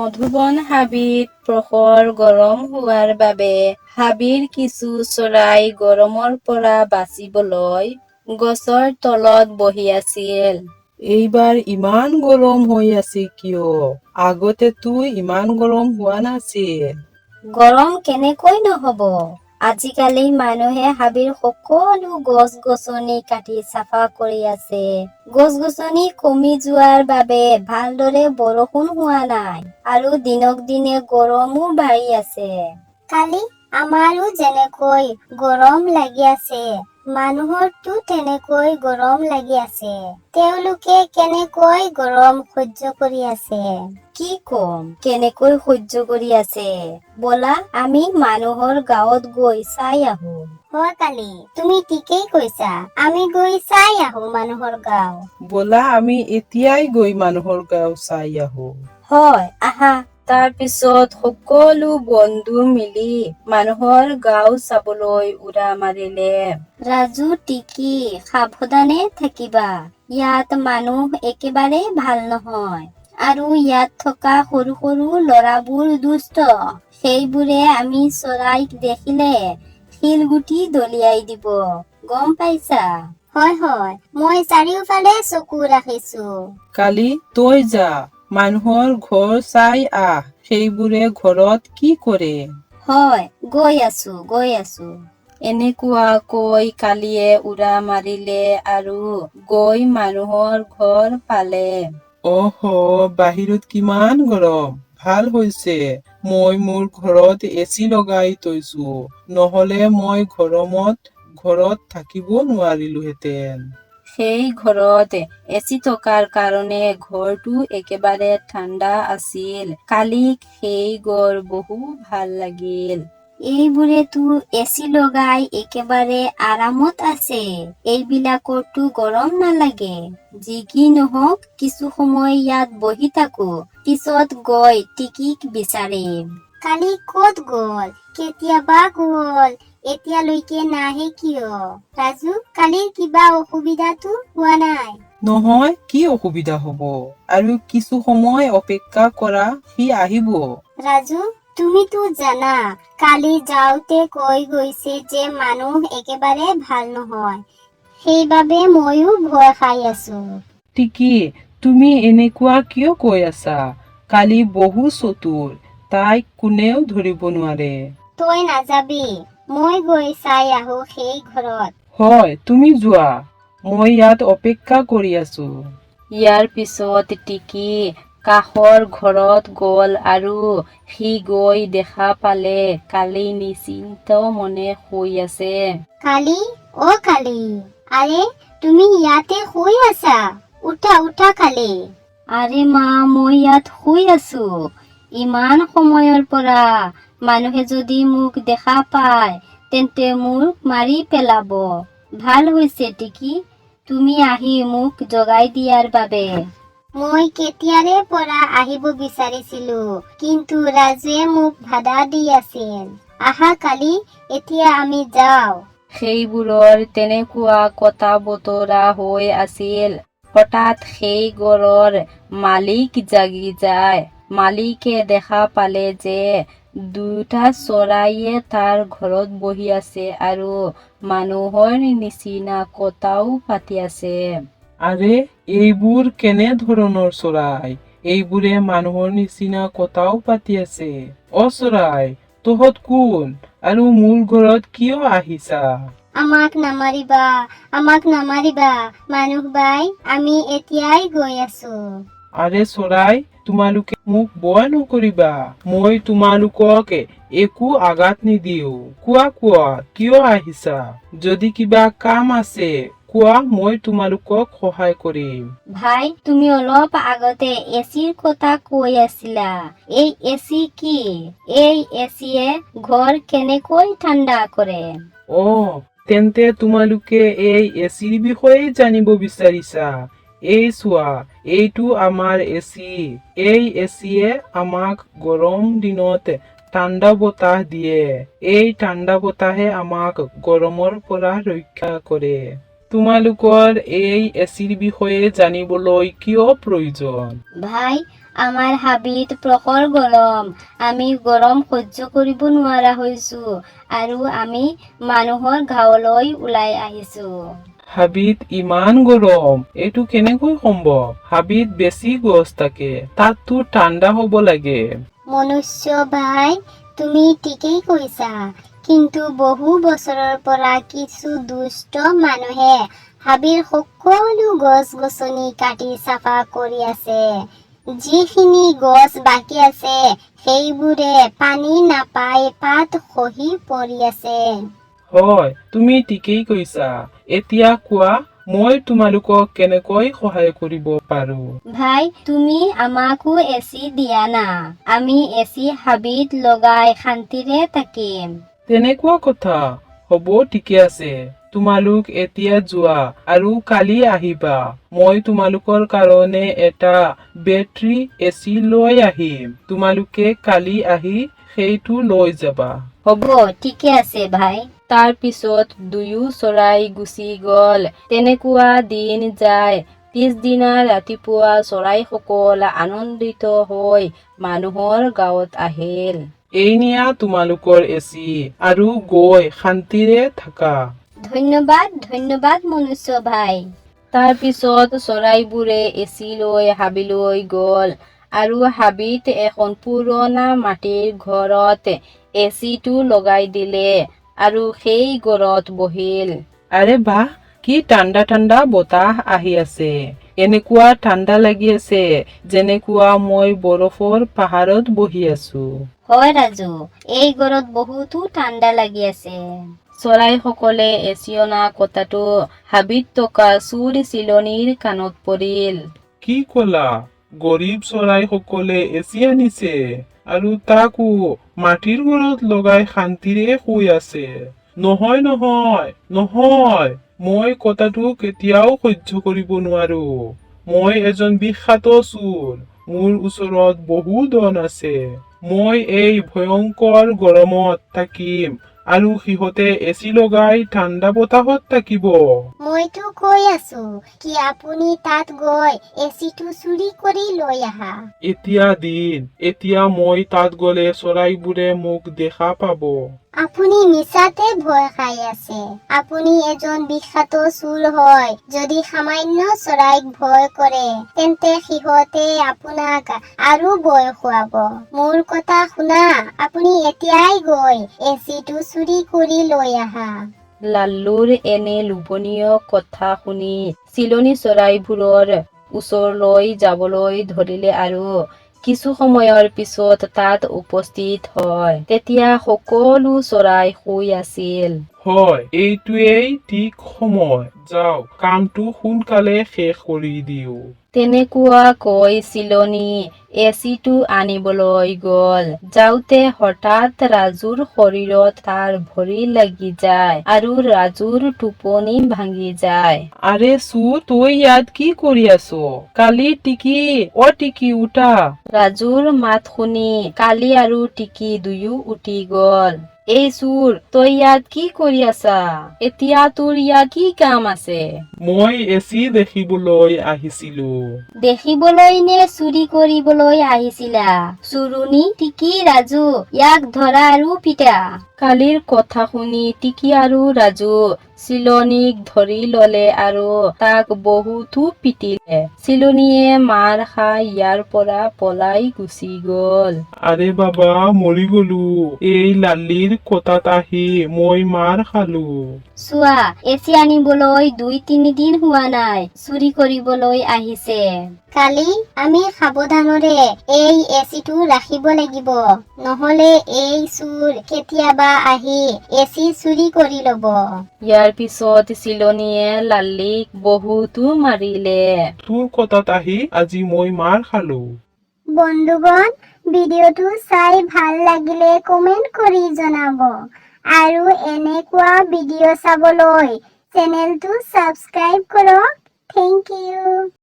মধুবন হাবিত প্ৰখৰ গৰম হোৱাৰ বাবে হাবিৰ কিছু চৰাই গৰমৰ পৰা বাচিবলৈ গছৰ তলত বহি আছিল। এইবাৰ ইমান গৰম হৈ আছে কিয়? আগতেতো ইমান গৰম হোৱা নাছিল। গৰম কেনেকৈ নহব? আজিকালি মানুহে হাবিৰ সকলো গছ-গছনি কাটি চাফা কৰি আছে। গছ-গছনি কমি যোৱাৰ বাবে ভালদৰে বৰষুণ হোৱা নাই আৰু দিনক দিনে গৰমো বাঢ়ি আছে। কালি আমাৰো যেনেকৈ গৰম লাগি আছে, মানুহৰতো তেনেকৈ গৰম লাগি আছে। তেওঁলোকে কেনেকৈ গৰম সহ্য কৰি আছে? কি কম, কেনেকৈ সহ্য কৰি আছে? বলা আমি মানুহৰ গাঁৱত গৈ চাই আহো। হয় কালি, তুমি ঠিকেই কৈছা। আমি গৈ চাই আহো মানুহৰ গাঁও। ব'লা আমি এতিয়াই গৈ মানুহৰ গাঁও চাই আহো। হয়, আহা। তাৰ পিছত সকলো বন্ধু মিলি মানুহৰ গাঁও চাবলৈ উৰা মাৰিলে। ৰাজু, টিকি, সাৱধানে থাকিবা। ইয়াত মানুহ একেবাৰে ভাল নহয়। আৰু ইয়াত থকা সৰু সৰু ল'ৰাবোৰ দুষ্ট। সেইবোৰে আমি চৰাইক দেখিলে শিলগুটি দলিয়াই দিব। গম পাইছা? হয় হয়, মই চাৰিওফালে চকু ৰাখিছো। কালি তই যা, মানুহৰ ঘৰ চাই আহ। সেইবোৰে ঘৰত কি কৰে? হয়, গৈ আছো। এনেকুৱা কৈ কালিয়ে উৰা মাৰিলে আৰু গৈ মানুহৰ ঘৰ পালে। অহ, বাহিৰত কিমান গৰম। ভাল হৈছে মই মোৰ ঘৰত এচি লগাই থৈছো, নহলে মই গৰমত ঘৰত থাকিব নোৱাৰিলোহেঁতেন। সেই ঘৰত এচি থকাৰ কাৰণে ঘৰটো একেবাৰে ঠাণ্ডা আছিল। কালিক সেই ঘৰ বহু ভাল লাগিল। এইবোৰেতো এচি লগাই একেবাৰে আৰামত আছে। এইবিলাকৰতো গৰম নালাগে। যি কি নহওক, কিছু সময় ইয়াত বহি থাকো, পিছত গৈ টিকিক বিচাৰিম। কালি ক'ত গ'ল? কেতিয়াবা গ'ল, এতিয়ালৈকে নাহে কিয়? ৰাজু, কালিৰ কিবা অসুবিধাটো হোৱা নাই? নহয়, কি অসুবিধা হ'ব? আৰু কিছু সময় অপেক্ষা কৰা, সি আহিব। ৰাজু, তুমিতো জানা, কালি যাওঁতে কৈ গৈছে যে মানুহ একেবাৰে ভাল নহয়। সেইবাবে ময়ো ভয় খাই আছো। টিকি, তুমি এনেকুৱা কিয় কৈ আছা? কালি বহু চতুৰ, তাইক কোনেও ধৰিব নোৱাৰে। তই নাযাবি, মই গৈ চাই আহো সেই ঘৰত। হয়, তুমি যোৱা, মই ইয়াত অপেক্ষা কৰি আছো। ইয়াৰ পিছত টিকি কাষৰ ঘৰত গ'ল আৰু সি গৈ দেখা পালে কালি নিশ্চিন্ত মনে শুই আছে। কালি, অ' কালি, আৰে তুমি ইয়াতে শুই আছা? উঠা কালি। আৰে মা, মই ইয়াত শুই আছো। ইমান সময়ৰ পৰা মানুহে যদি মোক দেখা পায়, তেন্তে মোক মাৰি পেলাব। ভাল হৈছে টিকি, তুমি আহি মোক জগাই দিয়াৰ বাবে। মই কেতিয়াৰে পৰা আহিব বিচাৰিছিলো, কিন্তু ৰাজুৱে মোক বাধা দি আছিল। আহা কালি, এতিয়া আমি যাওঁ। সেইবোৰৰ তেনেকুৱা কথা বতৰা হৈ আছিল। হঠাৎ সেই ঘৰৰ মালিক জাগি যায়। মালিকে দেখা পালে যে দুটা চৰাইয়ে তাৰ ঘৰত বহি আছে আৰু মানুহৰ নিচিনা কথাও পাতি আছে। আৰে, এইবোৰ কেনে ধৰণৰ চৰাই? এইবোৰে মানুহৰ নিচিনা কথাও পাতি আছে। অ' চৰাই, তহঁত কোন আৰু মোৰ ঘৰত কিয় আহিছা? আমাক নামাৰিবা, মানুহ বাই, আমি এতিয়াই গৈ আছো। আৰে চৰাই, তোমালোকে মোক ভয় নকৰিবা। মই তোমালোকক একো আঘাত নিদিও। কোৱা, কিয় আহিছা? যদি কিবা কাম আছে, কোৱা, মই তোমালোকক সহায় কৰিম। ভাই, তুমি অলপ আগতে এচিৰ কথা কৈ আছিলা। এই এচি কি? এই এচিয়ে ঘৰ কেনেকৈ ঠাণ্ডা কৰে? অ', তেন্তে তোমালোকে এই এচিৰ বিষয়ে জানিব বিচাৰিছা? এই চোৱা, এইটো আমাৰ এচি। এই এচিয়ে আমাক গৰম দিনত ঠাণ্ডা বতাহ দিয়ে। এই ঠাণ্ডা বতাহে আমাক গৰমৰ পৰা ৰক্ষা কৰে। তোমালোকৰ এই এচিৰ বিষয়ে জানিবলৈ কিয় প্ৰয়োজন? ভাই, আমাৰ হাবিত প্ৰখৰ গৰম। আমি গৰম সহ্য কৰিব নোৱাৰা হৈছো আৰু আমি মানুহৰ গাঁৱলৈ ওলাই আহিছো। হাবিত ইমান গৰম, এইটো কেনেকৈ সম্ভৱ? হাবিত বেছি গছ থাকে, তাততো ঠাণ্ডা হ'ব লাগে। মনুষ্য ভাই, তুমি ঠিকেই কৈছা, কিন্তু বহু বছৰৰ পৰা কিছু দুষ্ট মানুহে হাবিৰ সকলো গছ-গছনি কাটি চাফা কৰি আছে। যিখিনি গছ বাকী আছে সেইবোৰে পানী নাপাই পাত খহি পৰি আছে। হয়, তুমি ঠিকেই কৈছা। এতিয়া কোৱা, মই তোমালোকক কেনেকৈ সহায় কৰিব পাৰো? ভাই, তুমি আমাকো এচি দিয়া না। আমি এচি হাবিত লগাই শান্তিৰে থাকিম। তেনেকুৱা কথা। হ'ব, ঠিকে আছে। তোমালোক এতিয়া যোৱা আৰু কালি আহিবা। মই তোমালোকৰ কাৰণে এটা বেটাৰী এচি লৈ আহিম। তোমালোকে কালি আহি সেইটো লৈ যাবা। হ'ব, ঠিকে আছে ভাই। তাৰ পিছত দুয়ো চৰাই গুচি গল। তেনেকুৱা দিন যায়। পিছদিনা ৰাতিপুৱা চৰাইসকল আনন্দিত হৈ মানুহৰ গাঁৱত আহিল। এই নিয়া তোমালোকৰ এচি, আৰু গৈ শান্তিৰে থাকা। ধন্যবাদ, ধন্যবাদ মনুষ্য ভাই। তাৰ পিছত চৰাইবোৰে এচি লৈ হাবিলৈ গল আৰু হাবিত এখন পুৰণা মাটিৰ ঘৰত এচিটো লগাই দিলে আৰু সেই ঘৰত বহিল। আৰে বাহ, কি ঠাণ্ডা ঠাণ্ডা বতাহ আহি আছে। এনেকুৱা ঠাণ্ডা লাগি আছে যেনেকুৱা মই বৰফৰ পাহাৰত বহি আছো। হয় ৰাজু, এই ঘৰত বহুতো ঠাণ্ডা লাগি আছে। চৰাইসকলে এচি অনা কথাটো হাবিত থকা চোৰ চিলনীৰ কাণত পৰিল। কি ক'লা? গৰীব চৰাইসকলে এচি আনিছে আৰু তাকো মাটিৰ ঘৰত লগাই শান্তিৰে শুই আছে। নহয় নহয় নহয়, মই কথাটো কেতিয়াও সহ্য কৰিব নোৱাৰো। মই এজন বিখ্যাত চোৰ। মোৰ ওচৰত বহু ধন আছে। মই এই ভয়ংকৰ গৰমত থাকিম আৰু সিহঁতে এচি লগাই ঠাণ্ডা বতাহত থাকিব। মইতো কৈ আছো কি আপুনি তাত গৈ এচিটো চুৰি কৰি লৈ আহা। এতিয়া মই তাত গলে চৰাইবোৰে মোক দেখা পাব। আপুনি মিছাতে ভয় খাই আছে। আপুনি এজন বিখ্যাত চোৰ হয়। যদি সামান্য চৰাইক ভয় কৰে তেন্তে সিহঁতে আপোনাক আৰু ভয় খুৱাব। মোৰ কথা শুনা, আপুনি এতিয়াই গৈ এচিটো চুৰি কৰি লৈ আহা। লাল্লুৰ এনে লোভনীয় কথা শুনি চিলনী চৰাইবোৰৰ ওচৰলৈ যাবলৈ ধৰিলে আৰু কিছু সময়ৰ পিছত তাত উপস্থিত হয়। তেতিয়া সকলো চৰাই শুই আছিল। হয়, এইটোৱেই ঠিক সময়। যাও, কামটো সোনকালে শেষ কৰি দিও। তেনেকুৱাকৈ চিলনী এচিটো আনিবলৈ গল। যাওঁতে হঠাৎ ৰাজুৰ শৰীৰত তাৰ ভৰি লাগি যায় আৰু ৰাজুৰ টোপনি ভাঙি যায়। আৰে চোৰ, তই ইয়াত কি কৰি আছ? কালি টিকি উঠা। ৰাজুৰ মাত শুনি কালি আৰু টিকি দুয়ো উঠি গল। এই চোৰ, তই ইয়াত কি কৰি আছা? এতিয়া তোৰ ইয়াত কি কাম আছে? মই এচি দেখিবলৈ আহিছিলো। দেখিবলৈ নে চুৰি কৰিবলৈ আহিছিলা? চুৰুনি টিকি, ৰাজু, ইয়াক ধৰা আৰু পিটা। কালিৰ কথা শুনি টিকি আৰু ৰাজু চিলনীক ধৰি ললে আৰু তাক বহুতো পিটিলে। চিলনীয়ে মাৰ খাই ইয়াৰ পৰা পলাই গুচি গল। আৰে বাবা, মৰি গলো। এই লাল্লিৰ কথাত আহি মই মাৰ খালো। চোৱা, এচি আনিবলৈ 2-3 দিন হোৱা নাই, চুৰি কৰিবলৈ আহিছে। কালি আমি সাৱধানৰে এই এচিটো ৰাখিব লাগিব, নহলে এই চোৰ কেতিয়াবা আহি এচি চুৰি কৰি লব। ইয়াৰ পিছত চিলনীয়ে লাল্লিক বহুতো মাৰিলে। তোৰ কথাত আহি আজি মই মাৰ খালো। বন্ধুগণ, ভিডিঅ'টো চাই ভাল লাগিলে কমেন্ট কৰি জনাব আৰু এনেকুৱা ভিডিঅ' চাবলৈ চেনেলটো সাবস্ক্ৰাইব কৰক। Thank U.